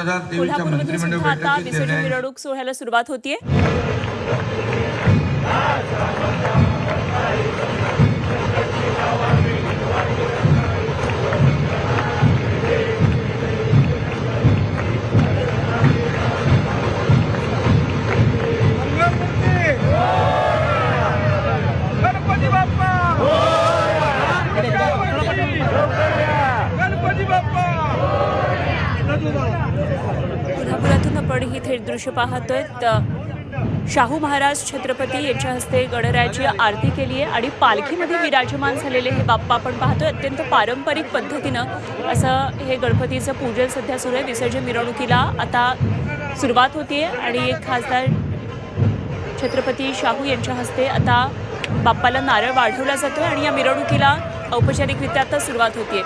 2023च्या मंत्रिमंडळ आता बैठकीत विसर्जन मिरवणूक सोहळ्याला सुरुवात होतीये। कोल्हापुरातून आपण ही थेट दृश्य पाहतोय। शाहू महाराज छत्रपती यांच्या हस्ते गणरायाची आरती केली आहे आणि पालखीमध्ये विराजमान झालेले हे बाप्पा आपण पाहतोय। अत्यंत पारंपरिक पद्धतीनं असं हे गणपतीचं पूजन सध्या सुरू आहे। विसर्जन मिरवणुकीला आता सुरुवात होतीये आणि खासदार छत्रपती शाहू यांच्या हस्ते आता बाप्पाला नारळ वाढवला जातोय आणि या मिरवणुकीला औपचारिकरित्या आता सुरुवात होतीये।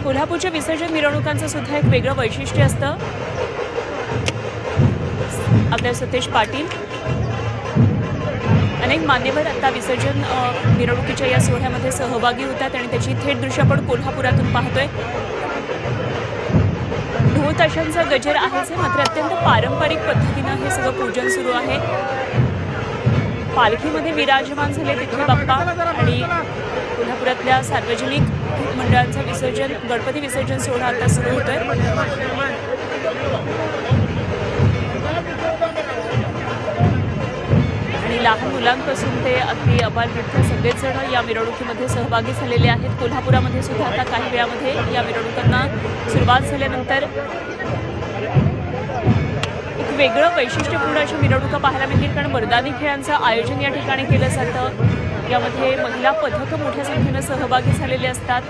कोल्हापूरच्या विसर्जन मिरवणुकांचं सुद्धा एक वेगळं वैशिष्ट्य असतं। आपल्या सतेज पाटील अनेक मान्यवर आता विसर्जन मिरवणुकीच्या या सोहळ्यामध्ये सहभागी होतात आणि त्याची थेट दृश्य आपण कोल्हापुरातून पाहतोय। ढोल ताशांचा गजर आहेच, मात्र अत्यंत पारंपरिक पद्धतीनं हे सगळं पूजन सुरू आहे। पालखीमध्ये विराजमान झाले तिथले बाप्पा आणि कोल्हापुरातल्या सार्वजनिक मंडळांचं विसर्जन गणपती विसर्जन सोहळा आता सुरू होतोय। आणि लहान मुलांपासून ते अगदी अबालवृद्ध सगळेच जण या मिरवणुकीमध्ये सहभागी झालेले आहेत। कोल्हापुरामध्ये सुद्धा आता काही वेळामध्ये या मिरवणुकांना सुरुवात झाल्यानंतर एक वेगळं वैशिष्ट्यपूर्ण अशा मिरवणुका पाहायला मिळतील, कारण मर्दानी खेळांचं आयोजन या ठिकाणी केलं जातं। यामध्ये महिला पथक मोठ्या संख्येनं सहभागी झालेले असतात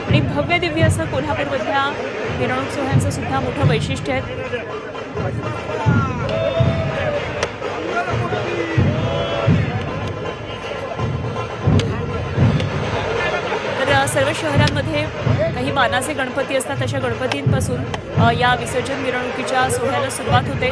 आणि भव्य दिव्य असं कोल्हापूरमधल्या मिरवणूक सोहळ्यांचं सुद्धा मोठं वैशिष्ट्य आहे। तर सर्व शहरांमध्ये काही मानाचे गणपती असतात, अशा गणपतींपासून या विसर्जन मिरवणुकीच्या सोहळ्याला सुरुवात होते।